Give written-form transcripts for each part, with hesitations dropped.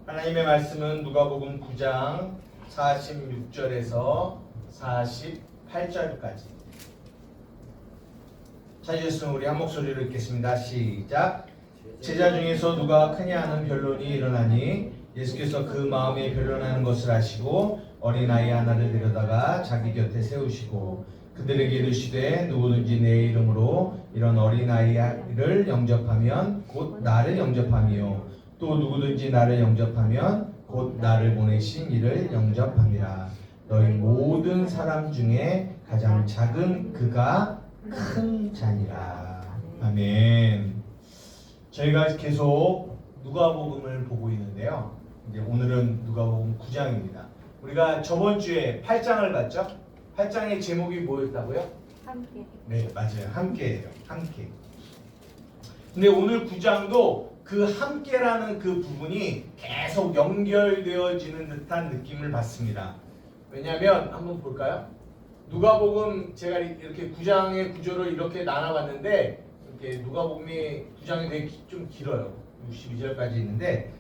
하나님의 말씀은 누가복음 9장 46절에서 48절까지. 찾으셨으면 우리 한 목소리로 읽겠습니다. 시작. 제자 중에서 누가 크냐 하는 변론이 일어나니 예수께서 그 마음에 변론하는 것을 아시고 어린아이 하나를 데려다가 자기 곁에 세우시고 그들에게 이르시되 누구든지 내 이름으로 이런 어린아이를 영접하면 곧 나를 영접하며 또 누구든지 나를 영접하면 곧 나를 보내신 이를 영접함이라. 너희 모든 사람 중에 가장 작은 그가 큰 자니라. 아멘. 저희가 계속 누가복음을 보고 있는데요. 이제 오늘은 누가복음 9장입니다. 우리가 저번 주에 8장을 봤죠? 8장의 제목이 뭐였다고요? 함께. 네, 맞아요. 함께예요. 함께. 근데 오늘 9장도 그 함께라는 그 부분이 계속 연결되어지는 듯한 느낌을 받습니다. 왜냐하면 한번 볼까요? 누가복음 제가 이렇게 9장의 구조를 이렇게 나눠봤는데 이렇게 누가복음이 9장이 되게 좀 길어요. 62절까지 있는데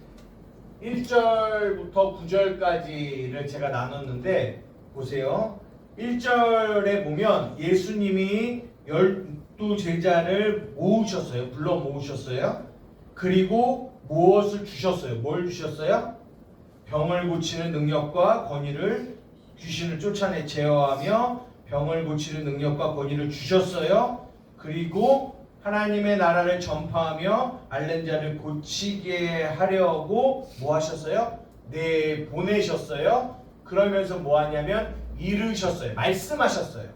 1절부터 9절까지를 제가 나눴는데 보세요. 1절에 보면 예수님이 12제자를 모으셨어요. 불러 모으셨어요. 그리고 무엇을 주셨어요? 뭘 주셨어요? 병을 고치는 능력과 권위를, 귀신을 쫓아내 제어하며 병을 고치는 능력과 권위를 주셨어요. 그리고 하나님의 나라를 전파하며 앓는 자를 고치게 하려고 뭐 하셨어요? 네, 보내셨어요. 그러면서 뭐 하냐면 이르셨어요. 말씀하셨어요.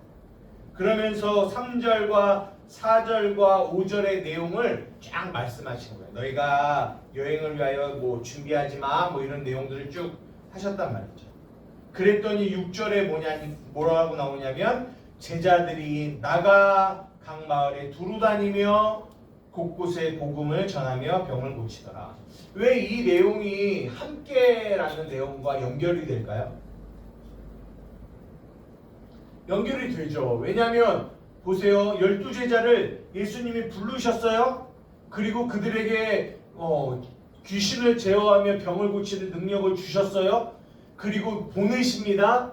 그러면서 3절과 4절과 5절의 내용을 쫙 말씀하신 거예요. 너희가 여행을 위하여 뭐 준비하지 마, 뭐 이런 내용들을 쭉 하셨단 말이죠. 그랬더니 6절에 뭐라고 나오냐면 제자들이 나가 각 마을에 두루 다니며 곳곳에 복음을 전하며 병을 고치더라. 왜 이 내용이 함께라는 내용과 연결이 될까요? 연결이 되죠. 왜냐하면 보세요. 12제자를 예수님이 부르셨어요. 그리고 그들에게 귀신을 제어하며 병을 고치는 능력을 주셨어요. 그리고 보내십니다.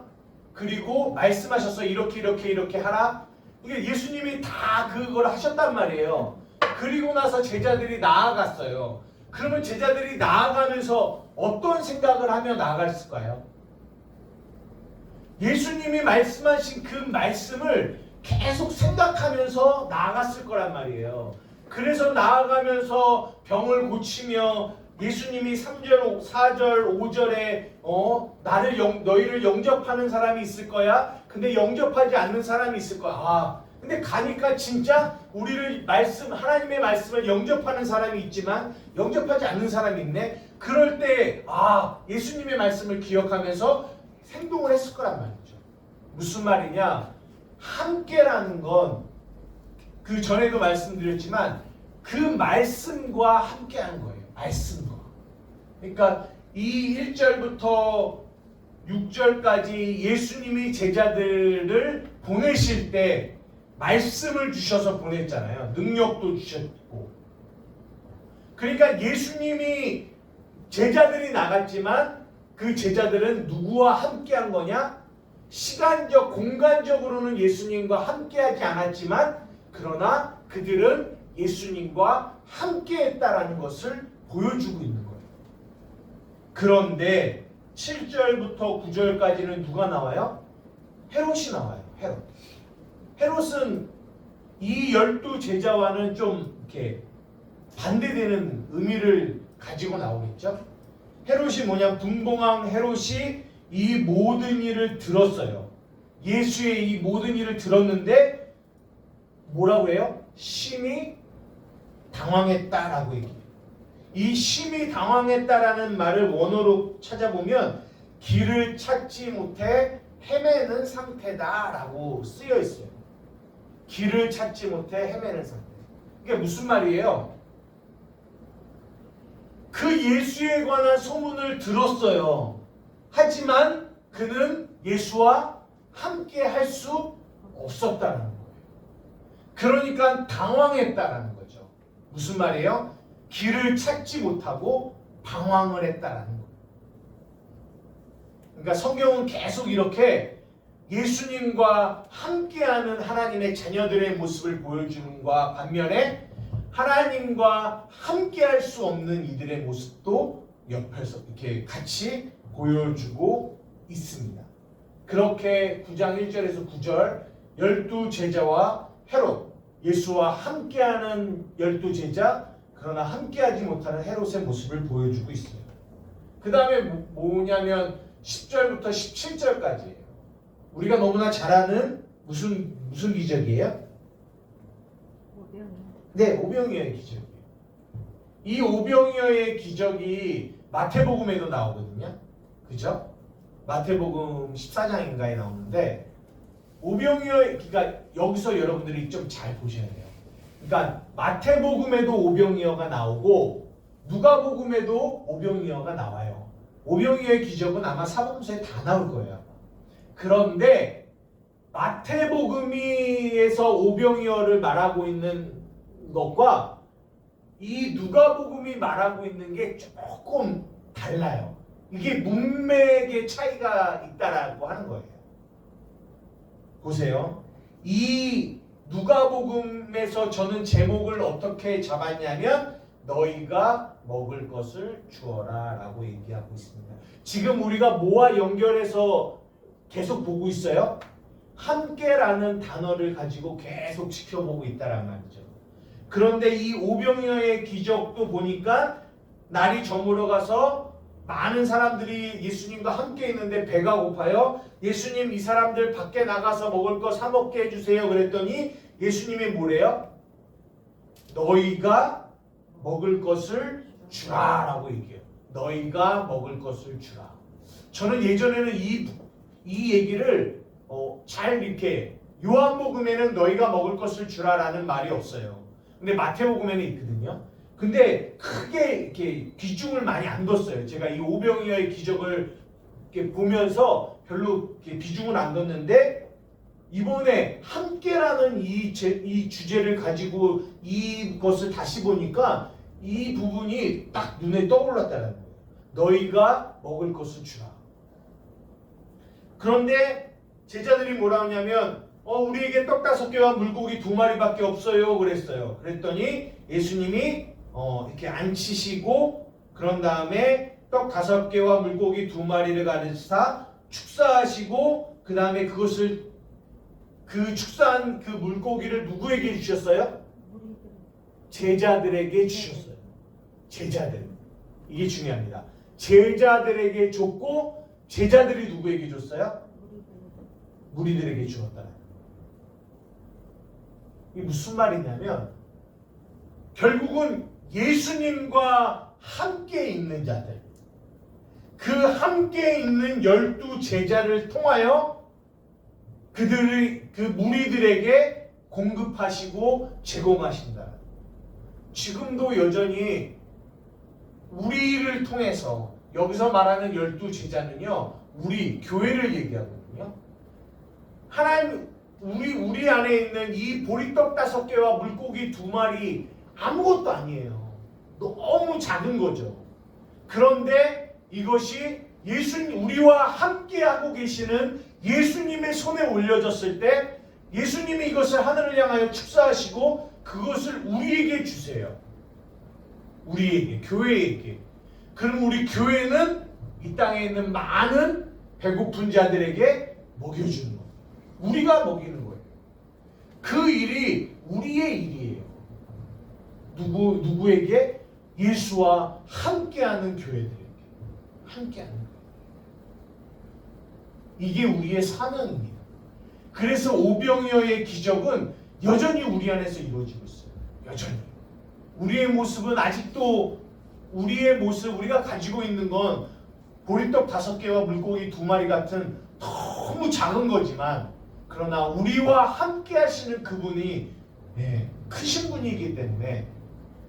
그리고 말씀하셨어요. 이렇게 하라. 이게 예수님이 다 그걸 하셨단 말이에요. 그리고 나서 제자들이 나아갔어요. 그러면 제자들이 나아가면서 어떤 생각을 하며 나아갔을까요? 예수님이 말씀하신 그 말씀을 계속 생각하면서 나아갔을 거란 말이에요. 그래서 나아가면서 병을 고치며 예수님이 3절, 4절, 5절에 너희를 영접하는 사람이 있을 거야. 근데 영접하지 않는 사람이 있을 거야. 근데 가니까 진짜 우리를 하나님의 말씀을 영접하는 사람이 있지만 영접하지 않는 사람이 있네. 그럴 때 예수님의 말씀을 기억하면서 행동을 했을 거란 말이죠. 무슨 말이냐? 함께라는 건 그 전에도 말씀드렸지만 그 말씀과 함께하는 거예요. 말씀과. 그러니까 이 1절부터 6절까지 예수님이 제자들을 보내실 때 말씀을 주셔서 보냈잖아요. 능력도 주셨고. 그러니까 예수님이 제자들이 나갔지만 그 제자들은 누구와 함께한 거냐? 시간적, 공간적으로는 예수님과 함께하지 않았지만 그러나 그들은 예수님과 함께했다라는 것을 보여주고 있는 거예요. 그런데 7절부터 9절까지는 누가 나와요? 헤롯이 나와요. 헤롯은 이 12제자와는 좀 이렇게 반대되는 의미를 가지고 나오겠죠. 헤롯이 뭐냐? 분봉왕 헤롯이 이 모든 일을 들었어요. 예수의 이 모든 일을 들었는데 뭐라고 해요? 심히 당황했다라고 얘기해요. 이 심히 당황했다라는 말을 원어로 찾아보면 길을 찾지 못해 헤매는 상태다라고 쓰여 있어요. 길을 찾지 못해 헤매는 상태. 이게 무슨 말이에요? 그 예수에 관한 소문을 들었어요. 하지만 그는 예수와 함께 할 수 없었다는 거예요. 그러니까 당황했다라는 거죠. 무슨 말이에요? 길을 찾지 못하고 방황을 했다라는 거예요. 그러니까 성경은 계속 이렇게 예수님과 함께하는 하나님의 자녀들의 모습을 보여주는 것과 반면에 하나님과 함께할 수 없는 이들의 모습도 옆에서 이렇게 같이 보여주고 있습니다. 그렇게 9장 1절에서 9절 12제자와 헤롯, 예수와 함께하는 12제자, 그러나 함께하지 못하는 헤롯의 모습을 보여주고 있어요. 그 다음에 뭐냐면 10절부터 17절까지예요. 우리가 너무나 잘 아는 무슨 기적이에요? 네, 오병이어의 기적이에요. 이 오병이어의 기적이 마태복음에도 나오거든요. 그죠? 마태복음 14장인가에 나오는데 오병이어, 그러니까 여기서 여러분들이 좀 잘 보셔야 돼요. 그러니까 마태복음에도 오병이어가 나오고 누가복음에도 오병이어가 나와요. 오병이어의 기적은 아마 사복음서에 다 나올 거예요. 그런데 마태복음에서 오병이어를 말하고 있는 것과 이 누가복음이 말하고 있는 게 조금 달라요. 이게 문맥의 차이가 있다라고 하는 거예요. 보세요. 이 누가복음에서 저는 제목을 어떻게 잡았냐면 너희가 먹을 것을 주어라 라고 얘기하고 있습니다. 지금 우리가 뭐와 연결해서 계속 보고 있어요? 함께라는 단어를 가지고 계속 지켜보고 있다란 말이죠. 그런데 이 오병이어의 기적도 보니까 날이 저물어 가서 많은 사람들이 예수님과 함께 있는데 배가 고파요. 예수님, 이 사람들 밖에 나가서 먹을 거 사 먹게 해주세요. 그랬더니 예수님이 뭐래요? 너희가 먹을 것을 주라 라고 얘기해요. 너희가 먹을 것을 주라. 저는 예전에는 이 얘기를 잘 이렇게 요한복음에는 너희가 먹을 것을 주라라는 말이 없어요. 근데 마태복음에는 있거든요. 근데 크게 이렇게 비중을 많이 안 뒀어요. 제가 이 오병이어의 기적을 이렇게 보면서 별로 이렇게 비중을 안 뒀는데 이번에 함께라는 이 주제를 가지고 이것을 다시 보니까 이 부분이 딱 눈에 떠올랐다는 거예요. 너희가 먹을 것을 주라. 그런데 제자들이 뭐라 하냐면 우리에게 떡 5개와 물고기 2마리밖에 없어요 그랬어요. 그랬더니 예수님이 이렇게 앉히시고 그런 다음에 떡 5개와 물고기 2마리를 가르치사 축사하시고 그 다음에 그것을 그 축사한 그 물고기를 누구에게 주셨어요? 제자들에게 주셨어요. 제자들. 이게 중요합니다. 제자들에게 줬고 제자들이 누구에게 줬어요? 무리들에게 주었다. 이게 무슨 말이냐면 결국은 예수님과 함께 있는 자들, 그 함께 있는 12제자를 통하여 그들의 그 무리들에게 공급하시고 제공하신다. 지금도 여전히 우리를 통해서 여기서 말하는 12제자는요 우리 교회를 얘기하거든요. 하나님 우리 안에 있는 이 보리떡 5개와 물고기 2마리 아무것도 아니에요. 너무 작은 거죠. 그런데 이것이 우리와 함께하고 계시는 예수님의 손에 올려졌을 때 예수님이 이것을 하늘을 향하여 축사하시고 그것을 우리에게 주세요. 우리에게, 교회에게. 그럼 우리 교회는 이 땅에 있는 많은 배고픈 자들에게 먹여주는 거예요. 우리가 먹이는 거예요. 그 일이 우리의 일이에요. 누구에게? 예수와 함께하는 교회들에게. 함께하는 거예요. 이게 우리의 사명입니다. 그래서 오병이어의 기적은 여전히 우리 안에서 이루어지고 있어요. 여전히. 우리의 모습은 아직도 우리의 모습, 우리가 가지고 있는 건 보리떡 5개와 물고기 2마리 같은 너무 작은 거지만 그러나 우리와 함께 하시는 그분이 크신 분이기 때문에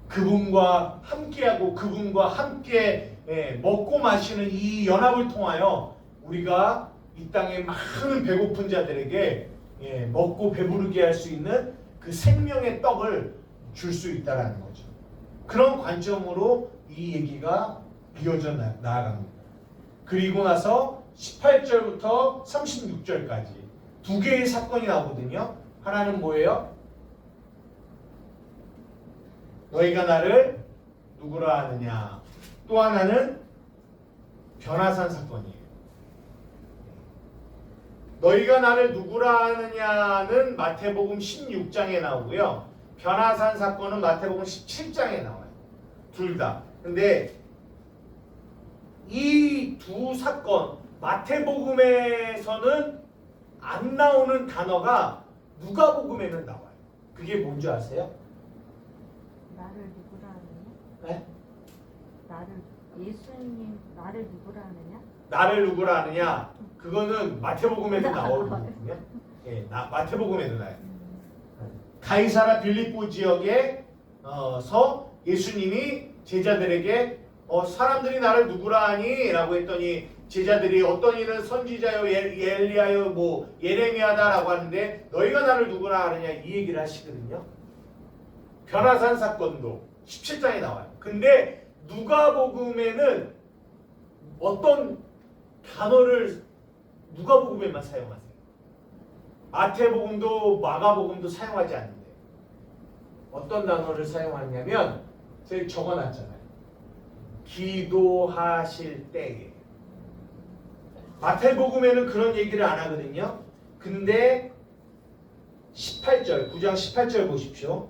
그분과 함께하고 그분과 함께 먹고 마시는 이 연합을 통하여 우리가 이 땅에 많은 배고픈 자들에게 먹고 배부르게 할 수 있는 그 생명의 떡을 줄 수 있다는 거죠. 그런 관점으로 이 얘기가 이어져 나아갑니다. 그리고 나서 18절부터 36절까지 두 개의 사건이 나오거든요. 하나는 뭐예요? 너희가 나를 누구라 하느냐. 또 하나는 변화산 사건이에요. 너희가 나를 누구라 하느냐는 마태복음 16장에 나오고요. 변화산 사건은 마태복음 17장에 나와요. 둘 다. 근데 이 두 사건 마태복음에서는 안 나오는 단어가 누가복음에는 나와요. 그게 뭔지 아세요? 나를 누구라 하느냐? 네? 예수님 나를 누구라 하느냐? 나를 누구라 하느냐? 그거는 마태복음에도 나오거든요. 예, 마태복음에도 나와요. 가이사라 빌립보 지역에서 예수님이 제자들에게 사람들이 나를 누구라 하니? 라고 했더니 제자들이 어떤 이는 선지자요 엘리야요 뭐 예레미야다라고 하는데 너희가 나를 누구라 하느냐 이 얘기를 하시거든요. 변화산 사건도 17장에 나와요. 근데 누가복음에는 어떤 단어를 누가복음에만 사용하세요. 마태복음도 마가복음도 사용하지 않는데 어떤 단어를 사용하냐면 저기 적어놨잖아요. 기도하실 때에. 마태복음에는 그런 얘기를 안 하거든요. 근데 18절, 9장 18절 보십시오.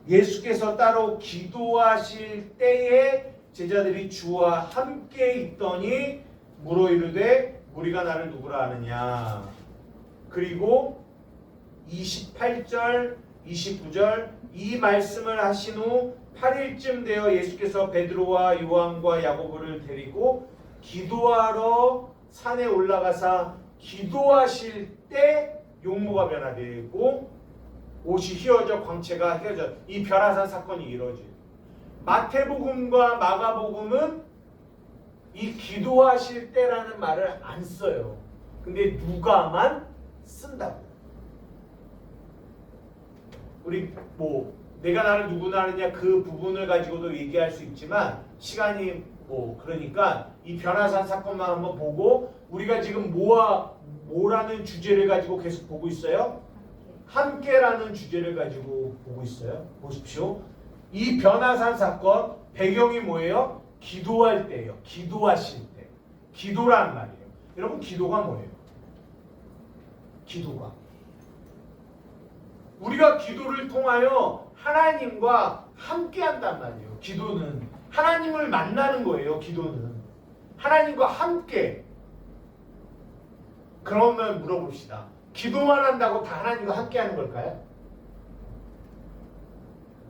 예수께서 따로 기도하실 때에 제자들이 주와 함께 있더니 물어 이르되 우리가 나를 누구라 하느냐. 그리고 28절, 29절 이 말씀을 하신 후 8일쯤 되어 예수께서 베드로와 요한과 야고보를 데리고 기도하러 산에 올라가사 기도하실 때 용모가 변화되고 옷이 휘어져 광채가 휘어져 이 변화산 사건이 이루어져요. 마태복음과 마가복음은 이 기도하실 때라는 말을 안 써요. 근데 누가만 쓴다고. 우리 뭐 내가 나를 누구나 하느냐 그 부분을 가지고도 얘기할 수 있지만 시간이 그러니까 이 변화산 사건만 한번 보고 우리가 지금 뭐라는 주제를 가지고 계속 보고 있어요? 함께라는 주제를 가지고 보고 있어요. 보십시오. 이 변화산 사건 배경이 뭐예요? 기도할 때예요. 기도하실 때. 기도란 말이에요. 여러분 기도가 뭐예요? 기도가. 우리가 기도를 통하여 하나님과 함께한단 말이에요. 기도는 하나님을 만나는 거예요. 기도는 하나님과 함께. 그러면 물어봅시다. 기도만 한다고 다 하나님과 함께하는 걸까요?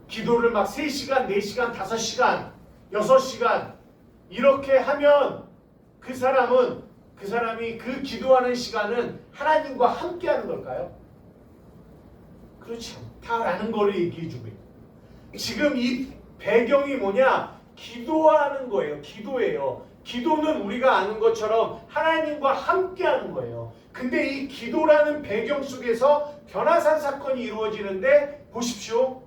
기도를 막 3시간, 4시간, 5시간, 6시간 이렇게 하면 그 사람이 그 기도하는 시간은 하나님과 함께하는 걸까요? 그렇지 않다라는 거를 얘기해주고 있어요. 지금 이 배경이 뭐냐? 기도하는 거예요. 기도예요. 기도는 우리가 아는 것처럼 하나님과 함께하는 거예요. 근데 이 기도라는 배경 속에서 변화산 사건이 이루어지는데 보십시오.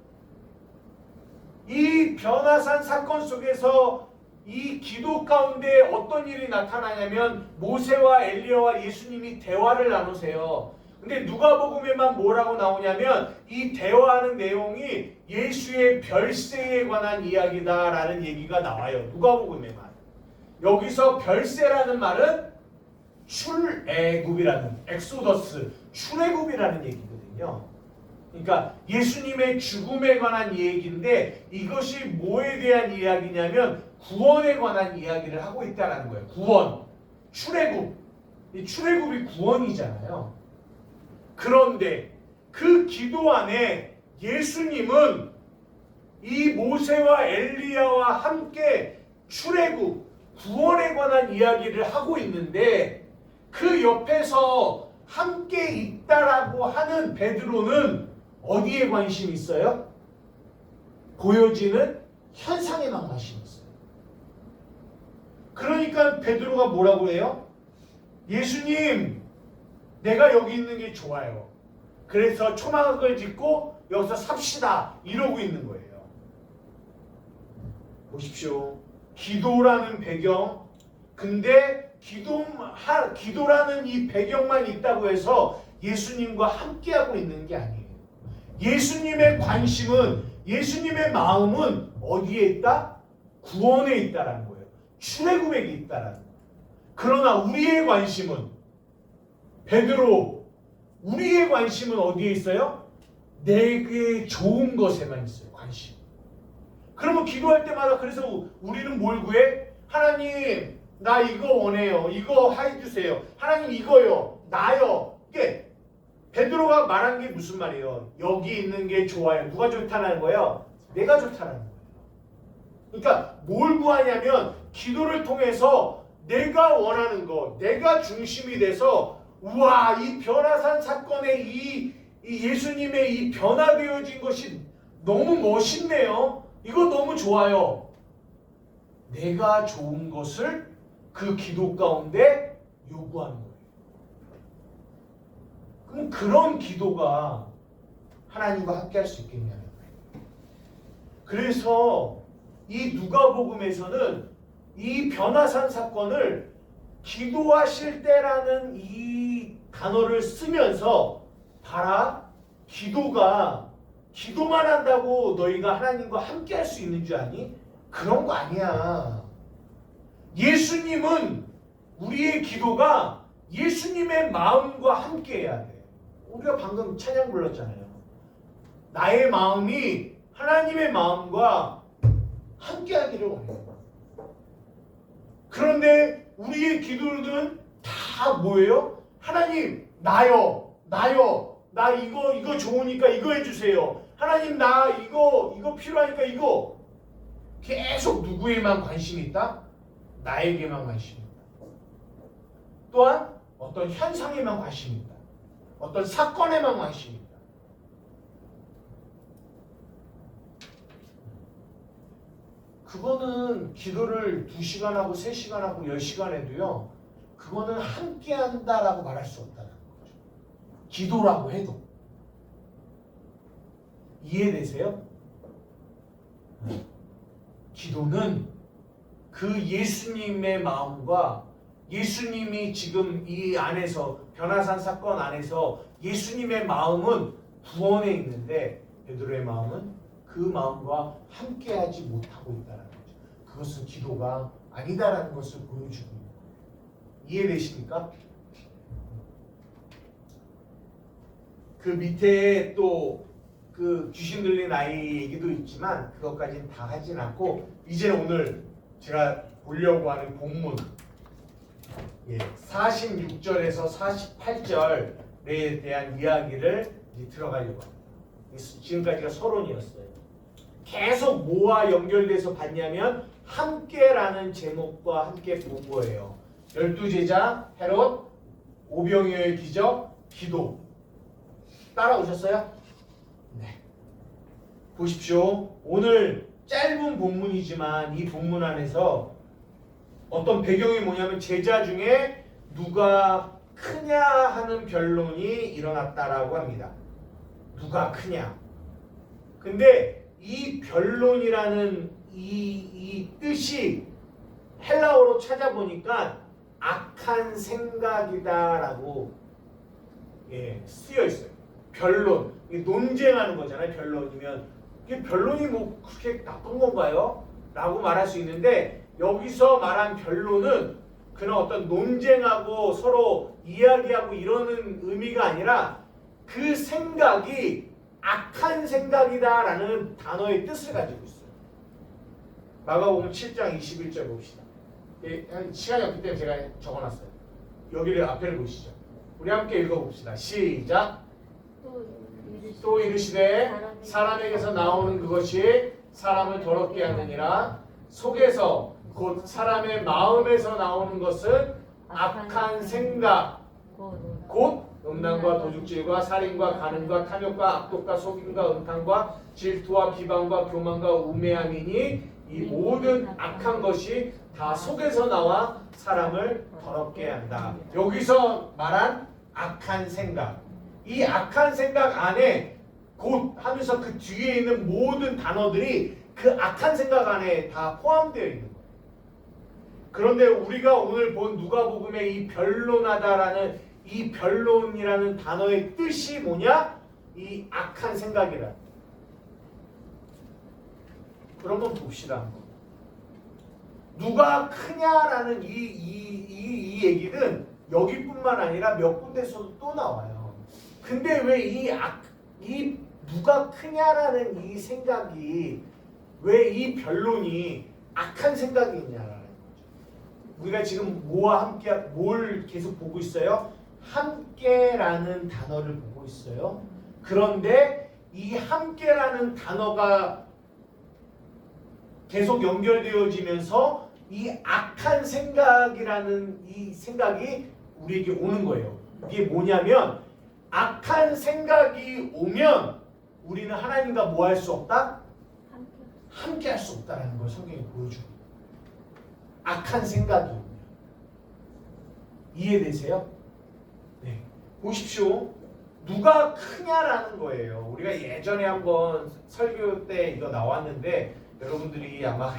이 변화산 사건 속에서 이 기도 가운데 어떤 일이 나타나냐면 모세와 엘리야와 예수님이 대화를 나누세요. 근데 누가복음에만 뭐라고 나오냐면 이 대화하는 내용이 예수의 별세에 관한 이야기다라는 얘기가 나와요. 누가복음에만. 여기서 별세라는 말은 출애굽이라는 엑소더스 출애굽이라는 얘기거든요. 그러니까 예수님의 죽음에 관한 얘기인데 이것이 뭐에 대한 이야기냐면 구원에 관한 이야기를 하고 있다는 거예요. 구원, 출애굽. 이 출애굽이 구원이잖아요. 그런데 그 기도 안에 예수님은 이 모세와 엘리야와 함께 출애굽, 구원에 관한 이야기를 하고 있는데 그 옆에서 함께 있다라고 하는 베드로는 어디에 관심이 있어요? 보여지는 현상에만 관심이 있어요. 그러니까 베드로가 뭐라고 해요? 예수님, 내가 여기 있는 게 좋아요. 그래서 초막을 짓고 여기서 삽시다. 이러고 있는 거예요. 보십시오. 기도라는 배경. 근데 기도라는 이 배경만 있다고 해서 예수님과 함께하고 있는 게 아니에요. 예수님의 관심은, 예수님의 마음은 어디에 있다? 구원에 있다라는 거예요. 출애굽에 있다라는 거예요. 그러나 우리의 관심은, 베드로, 우리의 관심은 어디에 있어요? 내게 좋은 것에만 있어요. 관심. 그러면 기도할 때마다 그래서 우리는 뭘 구해? 하나님, 나 이거 원해요. 이거 해주세요. 하나님 이거요. 나요. 이게 베드로가 말한 게 무슨 말이에요? 여기 있는 게 좋아요. 누가 좋다는 거예요? 내가 좋다는 거예요. 그러니까 뭘 구하냐면 기도를 통해서 내가 원하는 거, 내가 중심이 돼서 우와, 이 변화산 사건의 이 예수님의 이 변화되어진 것이 너무 멋있네요. 이거 너무 좋아요. 내가 좋은 것을 그 기도 가운데 요구하는 거예요. 그럼 그런 기도가 하나님과 함께 할 수 있겠냐는 거예요. 그래서 이 누가복음에서는 이 변화산 사건을 기도하실 때라는 이 단어를 쓰면서 봐라, 기도만 한다고 너희가 하나님과 함께 할 수 있는 줄 아니? 그런 거 아니야. 예수님은, 우리의 기도가 예수님의 마음과 함께 해야 돼. 우리가 방금 찬양 불렀잖아요. 나의 마음이 하나님의 마음과 함께 하기를 원해요. 그런데 우리의 기도는 다 뭐예요? 하나님, 나요. 나 이거 좋으니까 이거 해주세요. 하나님, 나 이거 필요하니까 이거. 계속 누구에만 관심이 있다? 나에게만 관심이 있다. 또한 어떤 현상에만 관심이 있다. 어떤 사건에만 관심이 있다. 그거는 기도를 2시간 하고 3시간 하고 10시간 해도요, 그거는 함께 한다라고 말할 수 없다는 거죠. 기도라고 해도. 이해되세요? 기도는 그 예수님의 마음과 예수님이 지금 이 안에서, 변화산 사건 안에서 예수님의 마음은 구원에 있는데 베드로의 마음은 그 마음과 함께하지 못하고 있다는 거죠. 그것은 기도가 아니다라는 것을 보여주고 있는 거예요. 이해되십니까? 그 밑에 또 그 귀신 들린 아이 얘기도 있지만 그것까지는 다 하진 않고, 이제 오늘 제가 보려고 하는 본문 46절에서 48절에 대한 이야기를 이제 들어가려고 합니다. 지금까지가 서론이었어요. 계속 뭐와 연결돼서 봤냐면 함께라는 제목과 함께 본 거예요. 12제자, 헤롯, 오병이어의 기적, 기도. 따라오셨어요? 네. 보십시오. 오늘 짧은 본문이지만 이 본문 안에서 어떤 배경이 뭐냐면 제자 중에 누가 크냐 하는 변론이 일어났다라고 합니다. 누가 크냐. 근데 이 변론이라는 이 뜻이 헬라어로 찾아보니까 악한 생각이다라고 쓰여 있어요. 변론, 논쟁하는 거잖아요. 변론이면 이게 변론이 뭐 그렇게 나쁜 건가요? 라고 말할 수 있는데, 여기서 말한 변론은 그냥 어떤 논쟁하고 서로 이야기하고 이러는 의미가 아니라 그 생각이 악한 생각이다라는 단어의 뜻을 가지고 있어요. 마가복음 7장 21절 봅시다. 시간이 없기 때문에 제가 적어놨어요. 여기를 앞에를 보시죠. 우리 함께 읽어봅시다. 시작. 또 이르시되 사람에게서 나오는 그것이 사람을 더럽게 하느니라. 속에서 곧 사람의 마음에서 나오는 것은 악한 생각, 곧 음란과 도둑질과 살인과 간음과 탐욕과 악독과 속임과 음탕과 질투와 비방과 교만과 우매함이니 이 모든 악한 것이 다 속에서 나와 사람을 더럽게 한다. 여기서 말한 악한 생각, 이 악한 생각 안에 곧 하면서 그 뒤에 있는 모든 단어들이 그 악한 생각 안에 다 포함되어 있는 거예요. 그런데 우리가 오늘 본 누가복음의 이 변론하다라는 이 변론이라는 단어의 뜻이 뭐냐? 이 악한 생각이라. 그러면 봅시다 한번. 누가 크냐라는 이 얘기는 여기뿐만 아니라 몇 군데서도 또 나와요. 근데 왜 이 누가 크냐라는 이 생각이 왜 이 변론이 악한 생각이 있냐라는 거죠. 우리가 지금 뭐와 함께 뭘 계속 보고 있어요? 함께라는 단어를 보고 있어요. 그런데 이 함께라는 단어가 계속 연결되어지면서 이 악한 생각이라는 이 생각이 우리에게 오는 거예요. 이게 뭐냐면 악한 생각이 오면 우리는 하나님과 뭐 할 수 없다? 함께 할 수 없다라는 걸 성경이 보여주고 악한 생각이 오면 이해되세요? 네. 보십시오. 누가 크냐라는 거예요. 우리가 예전에 한번 설교 때 이거 나왔는데 여러분들이 아마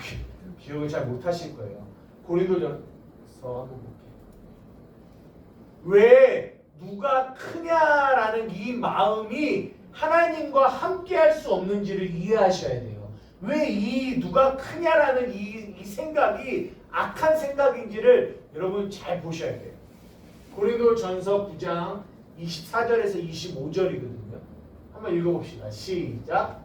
기억을 잘 못하실 거예요. 고린도전서 한번 볼게요. 왜 누가 크냐라는 이 마음이 하나님과 함께 할 수 없는지를 이해하셔야 돼요. 왜 이 누가 크냐라는 이 생각이 악한 생각인지를 여러분 잘 보셔야 돼요. 고린도전서 9장 24절에서 25절이거든요. 한번 읽어봅시다. 시작.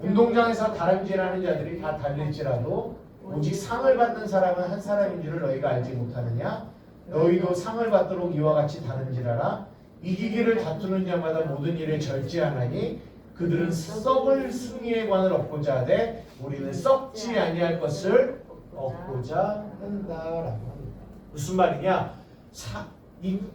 운동장에서 다름질하는 자들이 다 달릴지라도 오직 상을 받는 사람은 한 사람인 줄을 너희가 알지 못하느냐? 너희도 상을 받도록 이와 같이 다름질하라. 이기기를 다투는 자마다 모든 일에 절제하나니 그들은 썩을 승리의 관을 얻고자 하되 우리는 썩지 아니할 것을 얻고자 한다라고 합니다. 무슨 말이냐?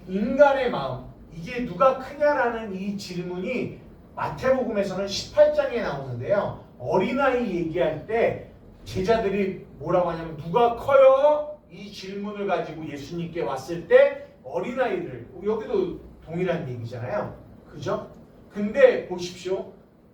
인간의 마음, 이게 누가 크냐라는 이 질문이 마태복음에서는 18장에 나오는데요. 어린아이 얘기할 때 제자들이 뭐라고 하냐면 누가 커요? 이 질문을 가지고 예수님께 왔을 때 어린아이들, 여기도 동일한 얘기잖아요. 그죠? 근데 보십시오.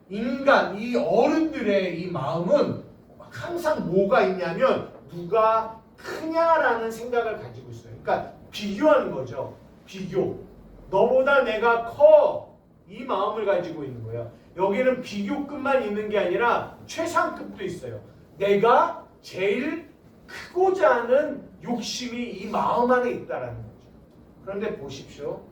인간, 이 어른들의 이 마음은 항상 뭐가 있냐면 누가 크냐라는 생각을 가지고 있어요. 그러니까 비교하는 거죠. 비교. 너보다 내가 커. 이 마음을 가지고 있는 거예요. 여기는 비교급만 있는 게 아니라 최상급도 있어요. 내가 제일 크고자 하는 욕심이 이 마음 안에 있다라는 거죠. 그런데 보십시오.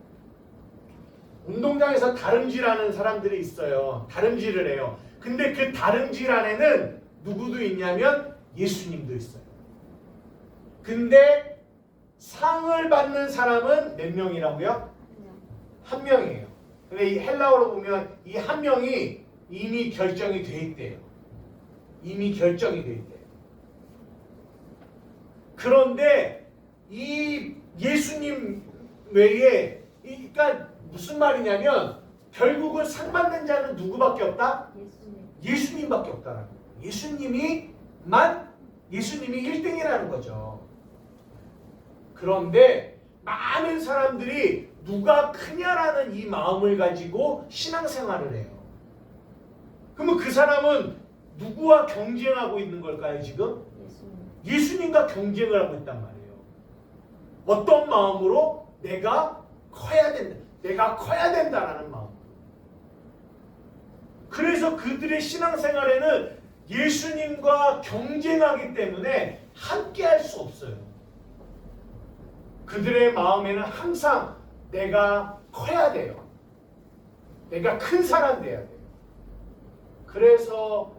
운동장에서 다름질하는 사람들이 있어요. 다름질을 해요. 근데 그 다름질 안에는 누구도 있냐면 예수님도 있어요. 근데 상을 받는 사람은 몇 명이라고요? 한 명이에요. 근데 이 헬라어로 보면 이 한 명이 이미 결정이 돼 있대요. 이미 결정이 돼 있대요. 그런데 이 예수님 외에 그러니까 무슨 말이냐면 결국은 상 받는 자는 누구밖에 없다? 예수님밖에 없다라는 거예요. 예수님이 1등이라는 거죠. 그런데 많은 사람들이 누가 크냐라는 이 마음을 가지고 신앙생활을 해요. 그러면 그 사람은 누구와 경쟁하고 있는 걸까요, 지금? 예수님과 경쟁을 하고 있단 말이에요. 어떤 마음으로? 내가 커야 된다. 내가 커야 된다라는 마음. 그래서 그들의 신앙생활에는 예수님과 경쟁하기 때문에 함께 할 수 없어요. 그들의 마음에는 항상 내가 커야 돼요. 내가 큰 사람 돼야 돼요. 그래서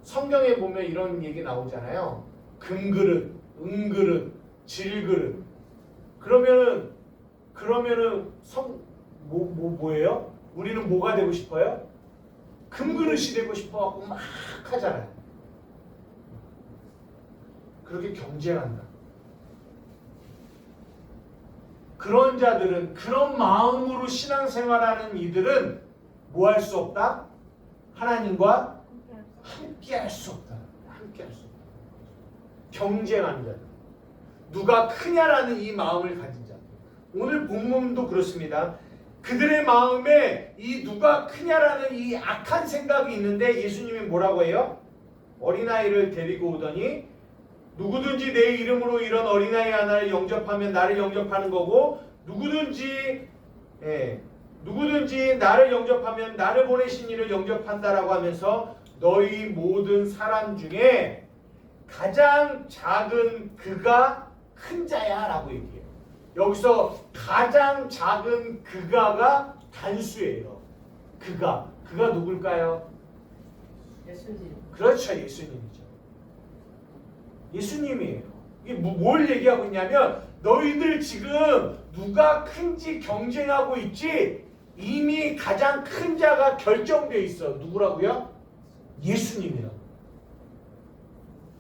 성경에 보면 이런 얘기 나오잖아요. 금그릇, 은그릇, 질그릇. 그러면은 뭐예요? 우리는 뭐가 되고 싶어요? 금그릇이 되고 싶어갖고 막 하잖아요. 그렇게 경쟁한다. 그런 자들은, 그런 마음으로 신앙생활하는 이들은 뭐 할 수 없다? 하나님과 함께 할 수 없다. 함께 할 수 없다. 경쟁하는 자들. 누가 크냐라는 이 마음을 가진 자. 오늘 본문도 그렇습니다. 그들의 마음에 이 누가 크냐라는 이 악한 생각이 있는데 예수님이 뭐라고 해요? 어린아이를 데리고 오더니 누구든지 내 이름으로 이런 어린아이 하나를 영접하면 나를 영접하는 거고 누구든지 나를 영접하면 나를 보내신 이를 영접한다라고 하면서 너희 모든 사람 중에 가장 작은 그가 큰 자야 라고 얘기해요. 여기서 가장 작은 그가가 단수예요. 그가 누굴까요? 예수님. 그렇죠. 예수님이죠. 예수님이에요. 이게 뭘 얘기하고 있냐면 너희들 지금 누가 큰지 경쟁하고 있지 이미 가장 큰 자가 결정돼 있어. 누구라고요? 예수님이라고.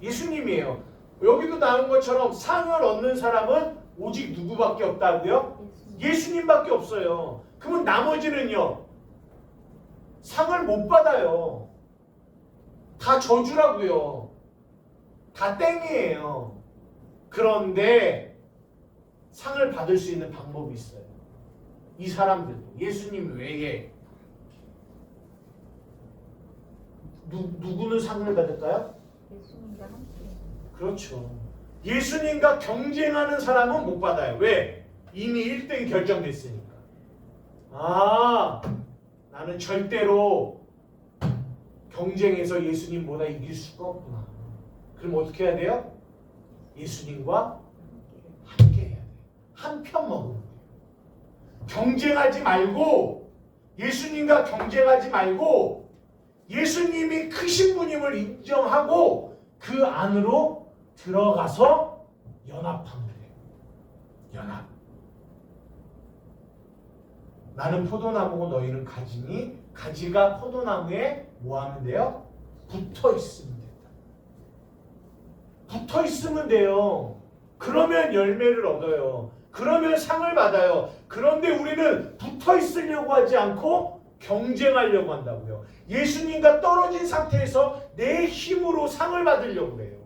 예수님이에요. 여기도 나온 것처럼 상을 얻는 사람은 오직 누구밖에 없다고요? 예수님밖에 없어요. 그러면 나머지는요? 상을 못 받아요. 다 저주라고요. 다 땡이에요. 그런데 상을 받을 수 있는 방법이 있어요. 이 사람들도 예수님 외에 누구는 상을 받을까요? 예수님과 함께. 그렇죠. 예수님과 경쟁하는 사람은 못 받아요. 왜? 이미 1등이 결정됐으니까. 나는 절대로 경쟁에서 예수님보다 이길 수가 없구나. 그럼 어떻게 해야 돼요? 예수님과 함께 해야 돼요. 한 편 먹으면 돼요. 경쟁하지 말고 예수님과 경쟁하지 말고 예수님이 크신 분임을 인정하고 그 안으로 들어가서 연합하면 돼요. 연합. 나는 포도나무고 너희는 가지니 가지가 포도나무에 뭐 하면 돼요? 붙어 있으면 된다. 붙어 있으면 돼요. 그러면 열매를 얻어요. 그러면 상을 받아요. 그런데 우리는 붙어 있으려고 하지 않고 경쟁하려고 한다고요. 예수님과 떨어진 상태에서 내 힘으로 상을 받으려고 해요.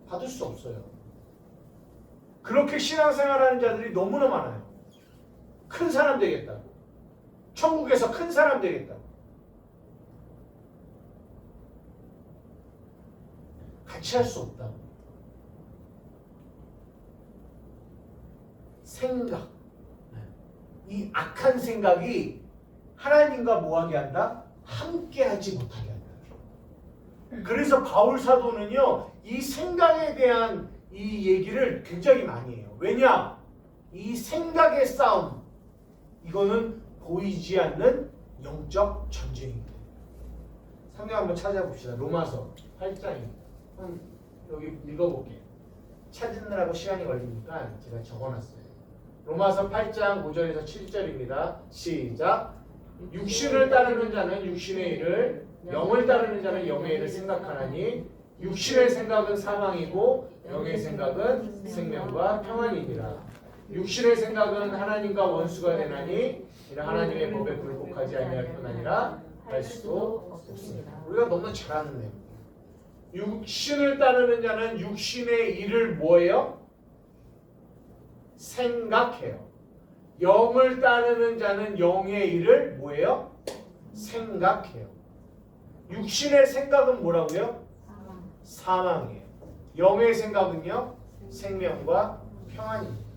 받을 수 없어요. 그렇게 신앙생활하는 자들이 너무나 많아요. 큰 사람 되겠다고. 천국에서 큰 사람 되겠다고. 같이 할 수 없다고. 생각. 이 악한 생각이 하나님과 뭐하게 한다? 함께 하지 못하게 한다. 그래서 바울 사도는요, 이 생각에 대한 이 얘기를 굉장히 많이 해요. 왜냐? 이 생각의 싸움, 이거는 보이지 않는 영적 전쟁입니다. 성경 한번 찾아봅시다. 로마서 8장입니다. 여기 읽어볼게요. 찾으느라고 시간이 걸리니까 제가 적어놨어요. 로마서 8장 5절에서 7절입니다. 시작. 육신을 따르는 자는 육신의 일을, 영을 따르는 자는 영의 일을 생각하나니 육신의 생각은 사망이고 영의 생각은 생명과 평안이니라. 육신의 생각은 하나님과 원수가 되나니 이는 하나님의 법에 굴복하지 아니할 뿐 아니라 할 수도 없습니다. 우리가 너무 잘 아는 내용. 육신을 따르는 자는 육신의 일을 뭐예요? 생각해요. 영을 따르는 자는 영의 일을 뭐예요? 생각해요. 육신의 생각은 뭐라고요? 사망이에요. 영의 생각은요? 생명과 평안입니다.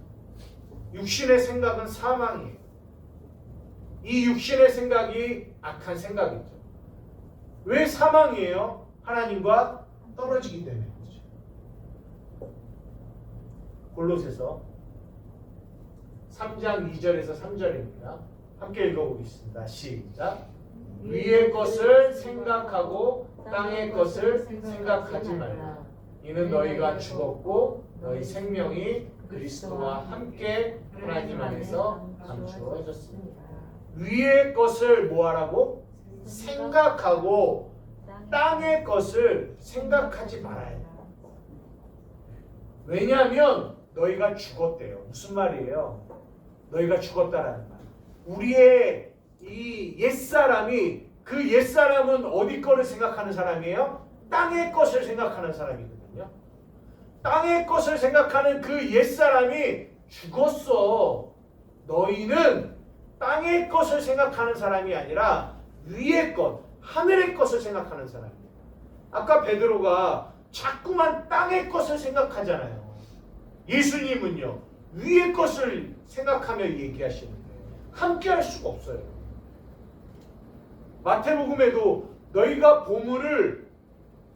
육신의 생각은 사망이에요. 이 육신의 생각이 악한 생각이죠. 왜 사망이에요? 하나님과 떨어지기 때문에 그렇죠. 골로새서 3장 2절에서 3절입니다. 함께 읽어보겠습니다. 시작. 위의 것을 생각하고 땅의 것을 생각하지 말라. 이는 너희가 죽었고 너희 생명이 그리스도와 함께 하나님 안에서 감추어졌습니다. 위의 것을 뭐하라고? 생각하고 땅의 것을 생각하지 말아요. 왜냐하면 너희가 죽었대요. 무슨 말이에요? 너희가 죽었다라는 말. 우리의 이 옛사람이, 그 옛사람은 어디 거를 생각하는 사람이에요? 땅의 것을 생각하는 사람이거든요. 땅의 것을 생각하는 그 옛사람이 죽었어. 너희는 땅의 것을 생각하는 사람이 아니라 위의 것, 하늘의 것을 생각하는 사람이에요. 아까 베드로가 자꾸만 땅의 것을 생각하잖아요. 예수님은요, 위의 것을 생각하며 얘기하시는데 함께 할 수가 없어요. 마태복음에도 너희가 보물을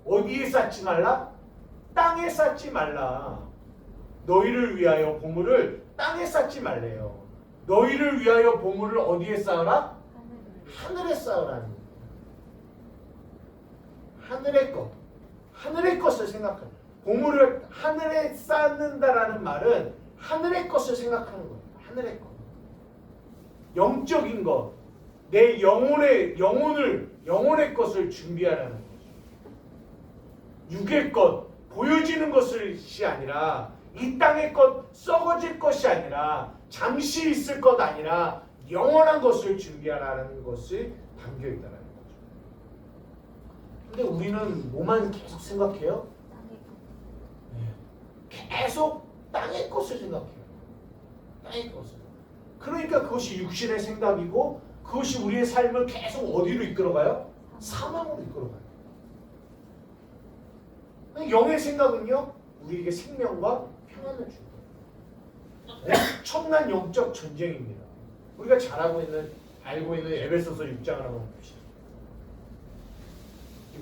어디에 쌓지 말라? 땅에 쌓지 말라. 너희를 위하여 보물을 땅에 쌓지 말래요. 너희를 위하여 보물을 어디에 쌓으라? 하늘에 쌓으라는 거예요. 하늘의 것. 하늘의 것을 생각하는 거예요. 보물을 하늘에 쌓는다라는 말은 하늘의 것을 생각하는 거예요. 하늘의 것. 영적인 것. 내 영혼의 것을 준비하라는 거죠. 육의 것, 보여지는 것이 아니라 이 땅의 것, 썩어질 것이 아니라 잠시 있을 것 아니라 영원한 것을 준비하라는 것이 담겨 있다는 거죠. 근데 우리는 뭐만 계속 생각해요? 계속 땅의 것을 생각해요. 땅의 것을. 그러니까 그것이 육신의 생각이고 그것이 우리의 삶을 계속 어디로 이끌어가요? 사망으로 이끌어가요. 영의 생각은요, 우리에게 생명과 평안을 줍니다. 엄청난 영적 전쟁입니다. 우리가 잘 알고 있는 에베소서 6장을 한번 봅시다.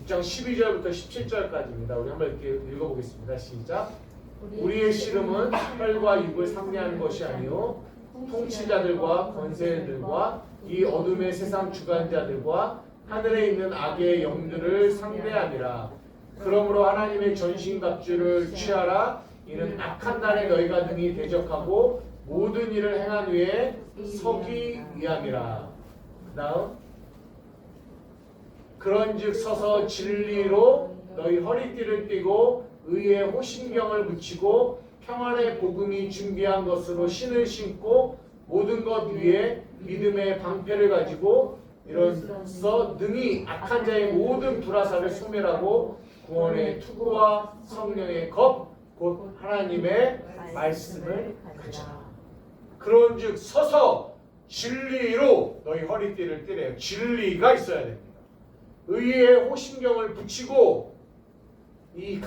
6장 12절부터 17절까지입니다. 우리 한번 이렇게 읽어보겠습니다. 시작. 우리의 씨름은 혈과 육을 상대하는 것이 아니요 통치자들과 권세들과 이 어둠의 세상 주관자들과 하늘에 있는 악의 영들을 상대함이라. 그러므로 하나님의 전신갑주를 취하라. 이는 악한 날에 너희가 능히 대적하고 모든 일을 행한 후에 서기 위함이라. 그 다음 그런즉 서서 진리로 너희 허리띠를 띠고 의의 호심경을 붙이고 평안의 복음이 준비한 것으로 신을 신고 모든 것 위에 믿음의 방패를 가지고 이로써 능히 악한 자의 모든 불화살을 소멸하고 구원의 투구와 성령의 겁 곧 하나님의 말씀을 가져라. 그런즉 서서 진리로 너희 허리띠를 띠래요. 진리가 있어야 됩니다. 의의 호심경을 붙이고 이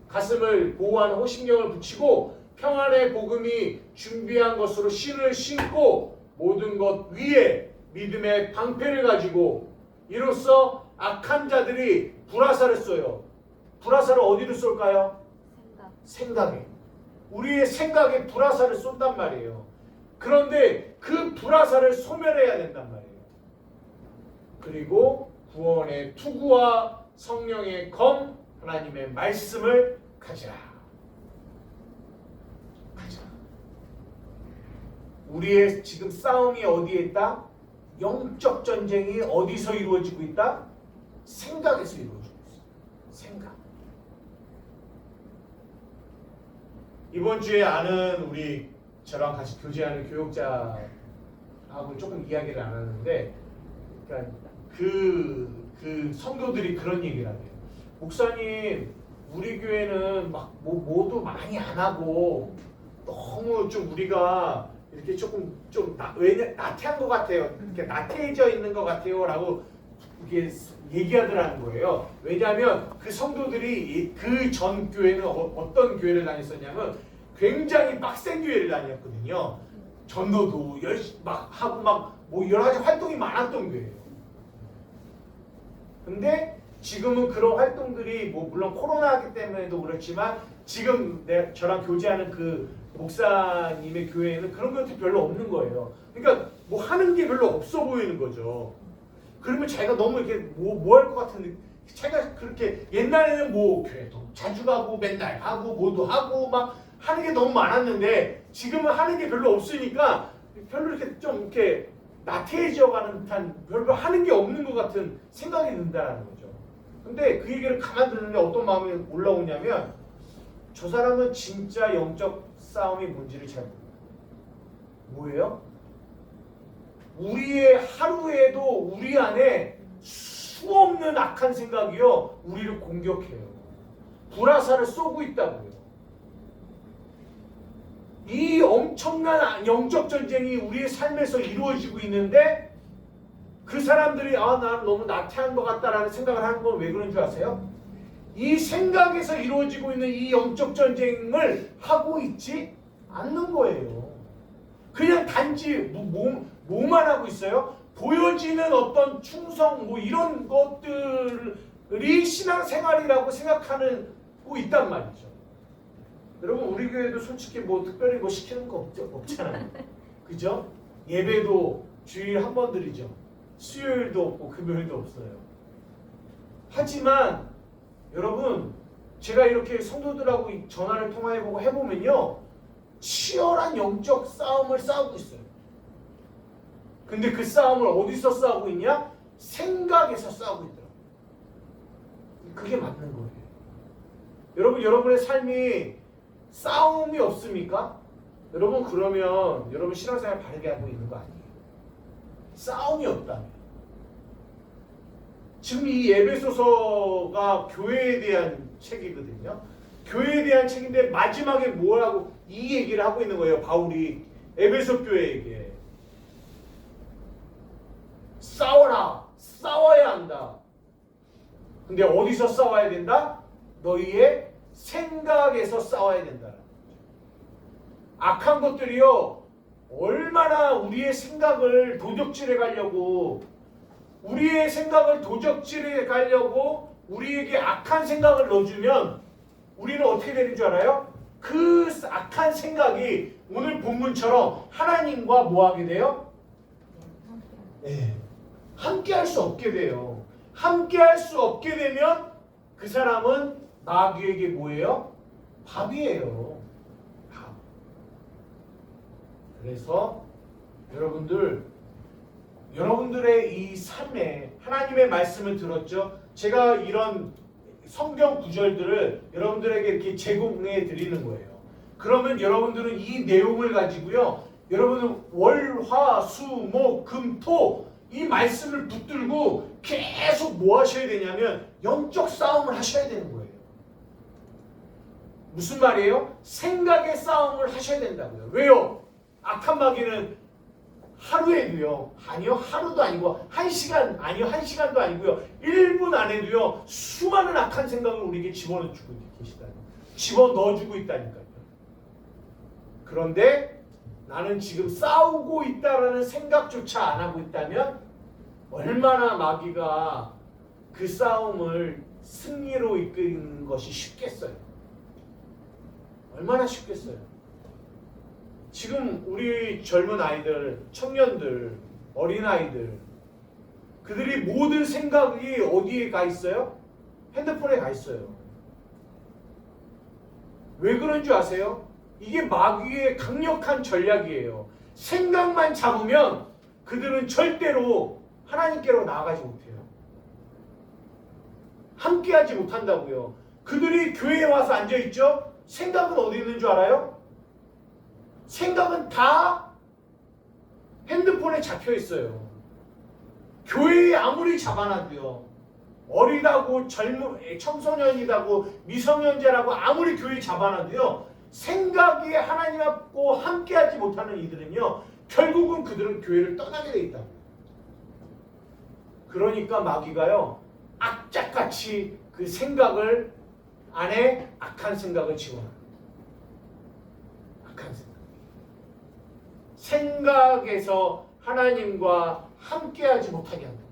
가슴을 보호하는 호심경을 붙이고 평안의 복음이 준비한 것으로 신을 신고 모든 것 위에 믿음의 방패를 가지고 이로써 악한 자들이 불화살을 쏘요. 불화살을 어디로 쏠까요? 생각에. 우리의 생각에 불화살을 쏜단 말이에요. 그런데 그 불화살을 소멸해야 된단 말이에요. 그리고 구원의 투구와 성령의 검 하나님의 말씀을 가지라. 우리의 지금 싸움이 어디에 있다? 영적 전쟁이 어디서 이루어지고 있다? 생각에서 이루어지고 있어요. 생각. 이번 주에 아는 우리 저랑 같이 교제하는 교육자하고 조금 이야기를 안 하는데, 그러니까 그 성도들이 그런 얘기를 하네요. 목사님, 우리 교회는 막 뭐도 많이 안 하고 너무 좀 우리가 이렇게 조금 나태한 것 같아요. 이렇게 나태해져 있는 것 같아요라고 이게 얘기하더라는 거예요. 왜냐하면 그 성도들이 그 전 교회는 어떤 교회를 다녔었냐면 굉장히 빡센 교회를 다녔거든요. 전도도 열심히 막 하고 막 뭐 여러 가지 활동이 많았던 교회예요. 근데 지금은 그런 활동들이 뭐 물론 코로나기 때문에도 그렇지만 지금 저랑 교제하는 그 목사님의 교회에는 그런 것들이 별로 없는 거예요. 그러니까 뭐 하는 게 별로 없어 보이는 거죠. 그러면 자기가 너무 이렇게 뭐 할 것 같은, 자기가 그렇게 옛날에는 뭐 교회도 자주 가고 맨날 하고 뭐도 하고 막 하는 게 너무 많았는데 지금은 하는 게 별로 없으니까 별로 이렇게 좀 이렇게 나태해져가는 듯한, 별로 하는 게 없는 것 같은 생각이 든다는 거죠. 근데 그 얘기를 가만 듣는데 어떤 마음이 올라오냐면 저 사람은 진짜 영적 싸움이 뭔지를 잘 모릅니다. 뭐예요? 우리의 하루에도 우리 안에 수없는 악한 생각이요 우리를 공격해요. 불화살을 쏘고 있다고요. 이 엄청난 영적 전쟁이 우리의 삶에서 이루어지고 있는데 그 사람들이 난 너무 나태한 것 같다라는 생각을 하는 건 왜 그런 줄 아세요? 이 생각에서 이루어지고 있는 이 영적 전쟁을 하고 있지 않는 거예요. 그냥 단지 뭐만 하고 있어요? 보여지는 어떤 충성 뭐 이런 것들이 신앙생활이라고 생각하고 있단 말이죠. 여러분 우리 교회도 솔직히 뭐 특별히 뭐 시키는 거 없잖아요. 그죠? 예배도 주일 한 번 드리죠. 수요일도 없고 금요일도 없어요. 하지만 여러분 제가 이렇게 성도들하고 전화를 통화해보고 해보면요 치열한 영적 싸움을 싸우고 있어요. 근데 그 싸움을 어디서 싸우고 있냐? 생각에서 싸우고 있더라고요. 그게 맞는 거예요. 여러분 여러분의 삶이 싸움이 없습니까? 여러분 그러면 여러분 신앙생활 바르게 하고 있는 거 아니에요? 싸움이 없다면 지금 이 에베소서가 교회에 대한 책이거든요. 교회에 대한 책인데 마지막에 뭐라고 이 얘기를 하고 있는 거예요. 바울이 에베소 교회에게 싸워라. 싸워야 한다. 근데 어디서 싸워야 된다? 너희의 생각에서 싸워야 된다. 악한 것들이요 얼마나 우리의 생각을 도적질해 가려고 우리의 생각을 도적질해 가려고 우리에게 악한 생각을 넣어주면 우리는 어떻게 되는 줄 알아요? 그 악한 생각이 오늘 본문처럼 하나님과 뭐하게 돼요? 네. 함께 할 수 없게 돼요. 함께 할 수 없게 되면 그 사람은 마귀에게 뭐예요? 밥이에요. 밥. 그래서 여러분들의 이 삶에 하나님의 말씀을 들었죠? 제가 이런 성경 구절들을 여러분들에게 이렇게 제공해 드리는 거예요. 그러면 여러분들은 이 내용을 가지고요. 여러분은 월, 화, 수, 목, 금, 토 이 말씀을 붙들고 계속 뭐 하셔야 되냐면 영적 싸움을 하셔야 되는 거예요. 무슨 말이에요? 생각의 싸움을 하셔야 된다고요. 왜요? 악한 마귀는 하루에도요. 아니요. 하루도 아니고 1시간 아니요. 1시간도 아니고요. 1분 안에도요. 수많은 악한 생각을 우리에게 집어넣어주고 계시다니. 집어넣어주고 있다니까요. 그런데 나는 지금 싸우고 있다라는 생각조차 안 하고 있다면 얼마나 마귀가 그 싸움을 승리로 이끄는 것이 쉽겠어요. 얼마나 쉽겠어요. 지금 우리 젊은 아이들, 청년들, 어린아이들 그들이 모든 생각이 어디에 가 있어요? 핸드폰에 가 있어요. 왜 그런 줄 아세요? 이게 마귀의 강력한 전략이에요. 생각만 잡으면 그들은 절대로 하나님께로 나아가지 못해요. 함께하지 못한다고요. 그들이 교회에 와서 앉아있죠? 생각은 어디 있는 줄 알아요? 생각은 다 핸드폰에 잡혀 있어요. 교회에 아무리 잡아놔도요. 어리다고 청소년이라고 미성년자라고 아무리 교회에 잡아놔도요. 생각이 하나님하고 함께하지 못하는 이들은요. 결국은 그들은 교회를 떠나게 돼 있다고. 그러니까 마귀가요. 악착같이 그 생각을 안에 악한 생각을 집어넣어요. 악한 생각. 생각에서 하나님과 함께하지 못하게 한다.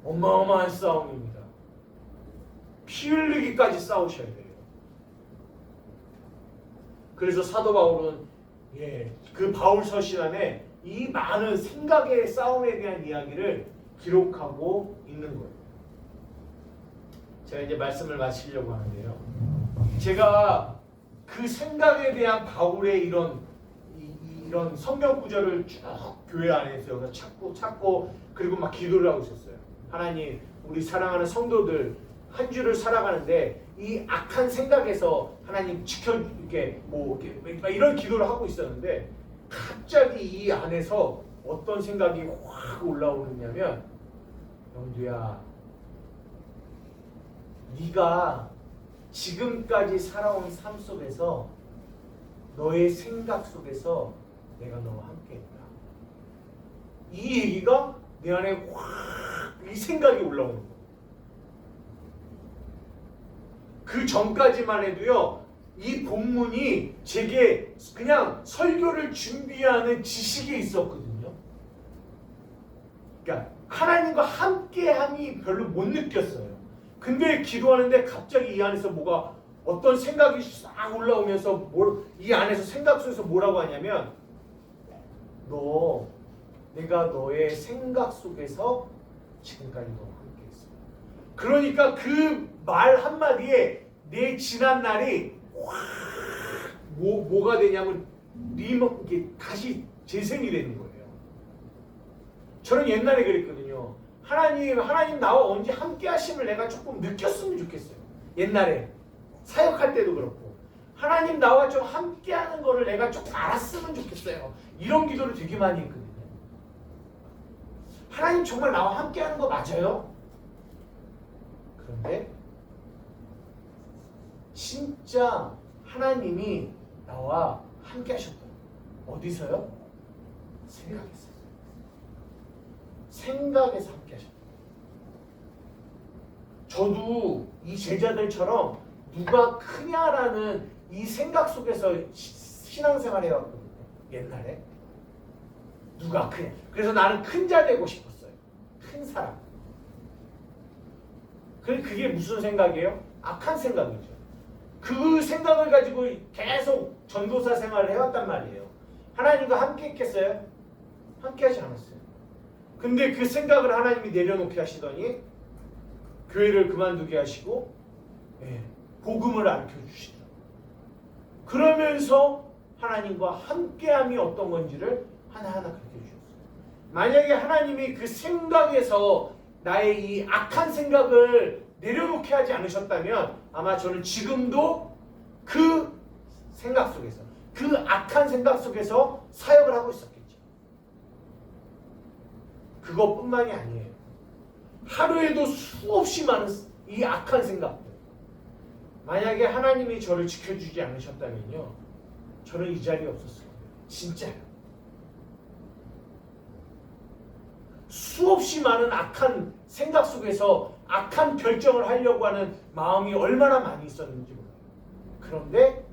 어마어마한 싸움입니다. 피 흘리기까지 싸우셔야 돼요. 그래서 사도 바울은 그 바울 서신 안에 이 많은 생각의 싸움에 대한 이야기를 기록하고 있는 거예요. 제가 이제 말씀을 마치려고 하는데요. 제가 그 생각에 대한 바울의 이런 성경 구절을 쭉 교회 안에서 찾고 그리고 막 기도를 하고 있었어요. 하나님, 우리 사랑하는 성도들 한 주를 살아가는데 이 악한 생각에서 하나님 지켜주게 막 이런 기도를 하고 있었는데 갑자기 이 안에서 어떤 생각이 확 올라오느냐면 영두야, 네가 지금까지 살아온 삶 속에서 너의 생각 속에서 내가 너와 함께했다. 이 얘기가 내 안에 확 이 생각이 올라오는 거예요. 그 전까지만 해도요. 이 본문이 제게 그냥 설교를 준비하는 지식에 있었거든요. 그러니까 하나님과 함께함이 별로 못 느꼈어요. 근데 기도하는데 갑자기 이 안에서 뭐가 어떤 생각이 싹 올라오면서 이 안에서 생각 속에서 뭐라고 하냐면 내가 너의 생각 속에서 지금까지 너와 함께했어. 그러니까 그 말 한마디에 내 지난 날이 확 뭐가 되냐면 이게 다시 재생이 되는 거예요. 저는 옛날에 그랬거든요. 하나님 나와 언제 함께 하심을 내가 조금 느꼈으면 좋겠어요. 옛날에 사역할 때도 그렇고 하나님 나와 좀 함께 하는 거를 내가 조금 알았으면 좋겠어요. 이런 기도를 되게 많이 했거든요. 하나님 정말 나와 함께 하는 거 맞아요? 그런데 진짜 하나님이 나와 함께 하셨다. 어디서요? 생각에서. 생각에서 함께 하셨다. 저도 이 제자들처럼 누가 크냐라는 이 생각 속에서 신앙생활 해왔거든요. 옛날에. 누가 크냐. 그래서 나는 큰 자 되고 싶었어요. 큰 사람. 그게 무슨 생각이에요? 악한 생각이죠. 그 생각을 가지고 계속 전도사 생활을 해왔단 말이에요. 하나님과 함께 했겠어요? 함께 하지 않았어요. 근데 그 생각을 하나님이 내려놓게 하시더니 교회를 그만두게 하시고 복음을 알려 주시더라고요. 그러면서 하나님과 함께함이 어떤 건지를 하나하나 가르쳐 주셨어요. 만약에 하나님이 그 생각에서 나의 이 악한 생각을 내려놓게 하지 않으셨다면 아마 저는 지금도 그 생각 속에서 그 악한 생각 속에서 사역을 하고 있었겠죠. 그것뿐만이 아니에요. 하루에도 수없이 많은 이 악한 생각들. 만약에 하나님이 저를 지켜주지 않으셨다면요. 저는 이 자리에 없었어요. 진짜요. 수없이 많은 악한 생각 속에서 악한 결정을 하려고 하는 마음이 얼마나 많이 있었는지 몰라요. 그런데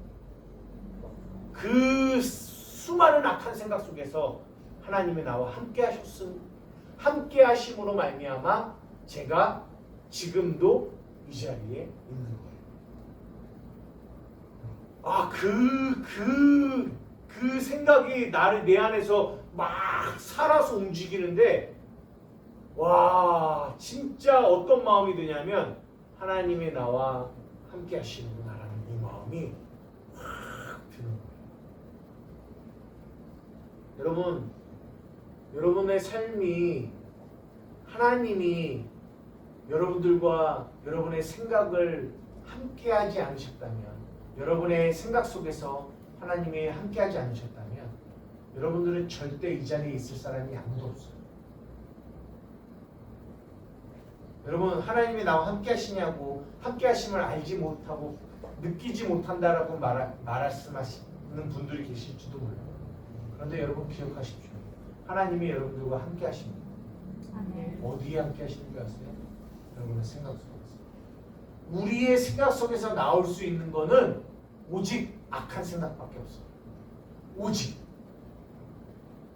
그 수많은 악한 생각 속에서 하나님이 나와 함께 하심으로 말미암아 제가 지금도 이 자리에 있는 거예요. 그 생각이 내 안에서 막 살아서 움직이는데 와 진짜 어떤 마음이 드냐면 하나님이 나와 함께 하시는구나라는 이 마음이 확 드는 거예요. 여러분, 여러분의 삶이 하나님이 여러분들과 여러분의 생각을 함께하지 않으셨다면, 여러분의 생각 속에서 하나님이 함께하지 않으셨다면 여러분들은 절대 이 자리에 있을 사람이 아무도 없어요. 여러분, 하나님이 나와 함께 하시냐고, 함께 하심을 알지 못하고 느끼지 못한다라고 말씀하시는 분들이 계실지도 몰라요. 그런데 여러분 기억하십시오. 하나님이 여러분들과 함께 하십니다. 어디에 함께 하시는 줄 아세요? 여러분의 생각 속에서. 우리의 생각 속에서 나올 수 있는 거는 오직 악한 생각밖에 없어요. 오직.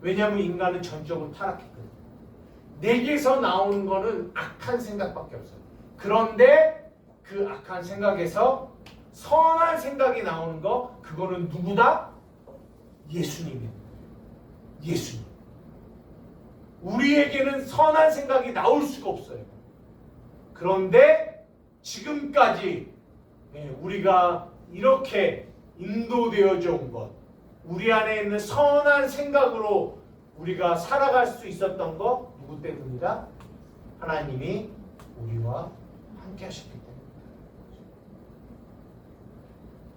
왜냐하면 인간은 전적으로 타락했거든요. 내게서 나오는 거는 악한 생각밖에 없어요. 그런데 그 악한 생각에서 선한 생각이 나오는 거, 그거는 누구다? 예수님입니다. 예수님. 우리에게는 선한 생각이 나올 수가 없어요. 그런데 지금까지 우리가 이렇게 인도되어져 온 것, 우리 안에 있는 선한 생각으로 우리가 살아갈 수 있었던 거 누구 때문이다? 하나님이 우리와 함께 하셨기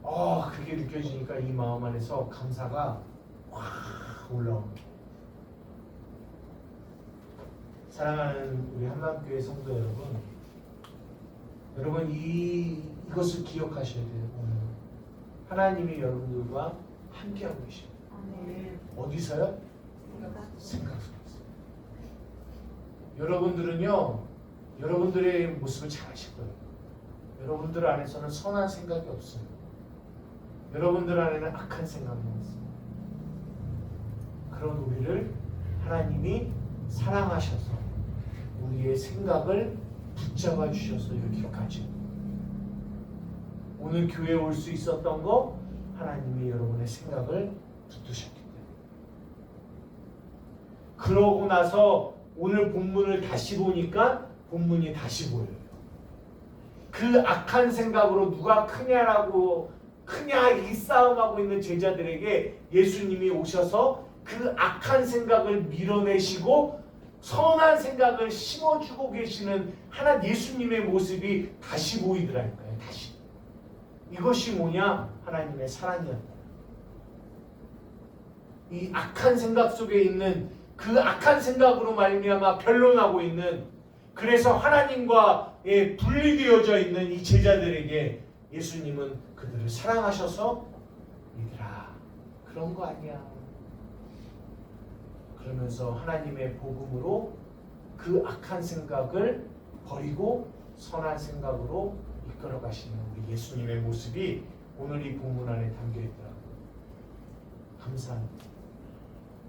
때문이다. 그게 느껴지니까 이 마음 안에서 감사가 확 올라옵니다. 사랑하는 우리 한마음교회 성도 여러분, 이것을 기억하셔야 돼요. 오늘 하나님이 여러분들과 함께하고 계십니다. 어디서요? 생각 속에서. 여러분들은요, 여러분들의 모습을 잘 아실 거예요. 여러분들 안에서는 선한 생각이 없어요. 여러분들 안에는 악한 생각이 있어요. 그런 우리를 하나님이 사랑하셔서 우리의 생각을 붙잡아 주셔서 이렇게까지 오늘 교회에 올 수 있었던 거 하나님이 여러분의 생각을 붙드셨기 때문에. 그러고 나서 오늘 본문을 다시 보니까 본문이 다시 보여요. 그 악한 생각으로 누가 크냐 이 싸움하고 있는 제자들에게 예수님이 오셔서 그 악한 생각을 밀어내시고 선한 생각을 심어주고 계시는 하나 예수님의 모습이 다시 보이더라니까요. 다시. 이것이 뭐냐? 하나님의 사랑이었다. 이 악한 생각 속에 있는 그 악한 생각으로 말미암아 변론하고 있는, 그래서 하나님과 분리되어져 있는 이 제자들에게 예수님은 그들을 사랑하셔서 얘들아 그런 거 아니야 그러면서 하나님의 복음으로 그 악한 생각을 버리고 선한 생각으로 이끌어 가시는 우리 예수님의 모습이 오늘 이 본문 안에 담겨 있더라고요. 감사한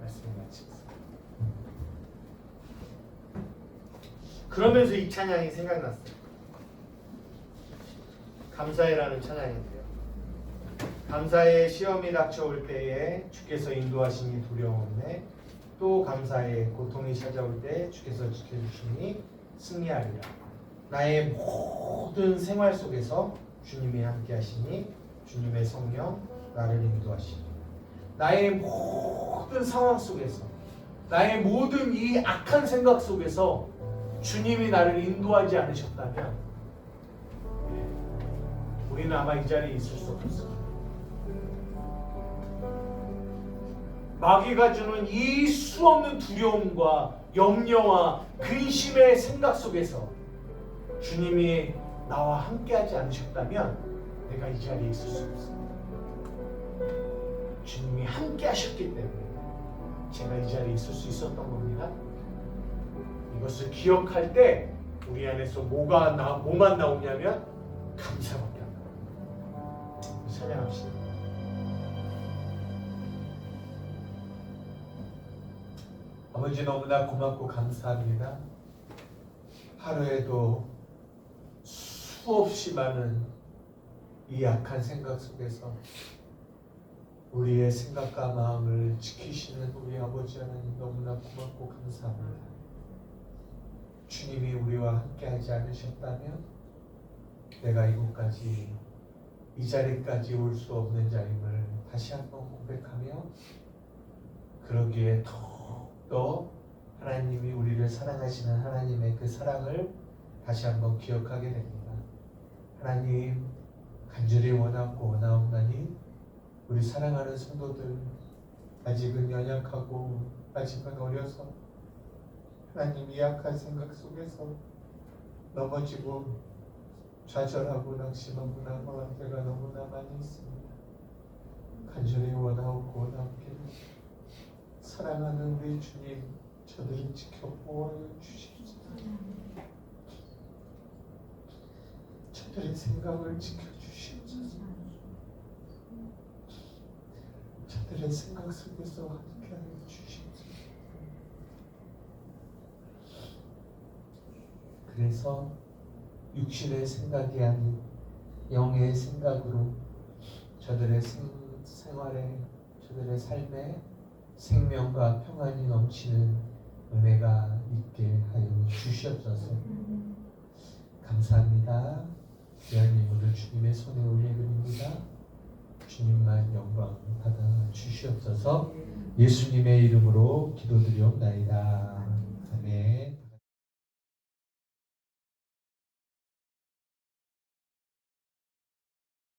말씀을 마치겠습니다. 그러면서 이 찬양이 생각났어요. 감사해라는 찬양인데요. 감사해 시험이 닥쳐올 때에 주께서 인도하시니 두려움에, 또 감사해 고통이 찾아올 때 주께서 지켜주시니 승리하리라. 나의 모든 생활 속에서 주님이 함께 하시니 주님의 성령 나를 인도하시니, 나의 모든 상황 속에서, 나의 모든 이 악한 생각 속에서 주님이 나를 인도하지 않으셨다면 우리는 아마 이 자리에 있을 수 없었습니다. 마귀가 주는 이 수없는 두려움과 염려와 근심의 생각 속에서 주님이 나와 함께하지 않으셨다면 내가 이 자리에 있을 수 없습니다. 주님이 함께하셨기 때문에 제가 이 자리에 있을 수 있었던 겁니다. 이것을 기억할 때 우리 안에서 뭐만 나오냐면 감사밖에 안 나와요. 찬양합시다. 아버지 너무나 고맙고 감사합니다. 하루에도 수없이 많은 이 악한 생각 속에서 우리의 생각과 마음을 지키시는 우리 아버지 하나님 너무나 고맙고 감사합니다. 주님이 우리와 함께하지 않으셨다면 내가 이곳까지 이 자리까지 올 수 없는 자임을 다시 한번 고백하며, 그러기에 더욱더 하나님이 우리를 사랑하시는 하나님의 그 사랑을 다시 한번 기억하게 됩니다. 하나님 간절히 원하고 원하옵나니 우리 사랑하는 성도들 아직은 연약하고 아직은 어려서 하나님 이 약한 생각 속에서 넘어지고 좌절하고 낙심하고 낙망할 때가 너무나 많이 있습니다. 간절히 원하옵고 원하옵기를 사랑하는 우리 주님 저들을 지켜 보호하여 주시옵소서. 저들의 생각을 지켜주시옵소서. 저들의 생각 속에서 함께하여 주시옵소서. 그래서 육신의 생각이 아닌 영의 생각으로 저들의 생활에, 저들의 삶에 생명과 평안이 넘치는 은혜가 있게 하여 주시옵소서. 감사합니다. 귀한 예물을 주님의 손에 올려드립니다. 주님만 영광 받아 주시옵소서. 예수님의 이름으로 기도드리옵나이다. 아멘.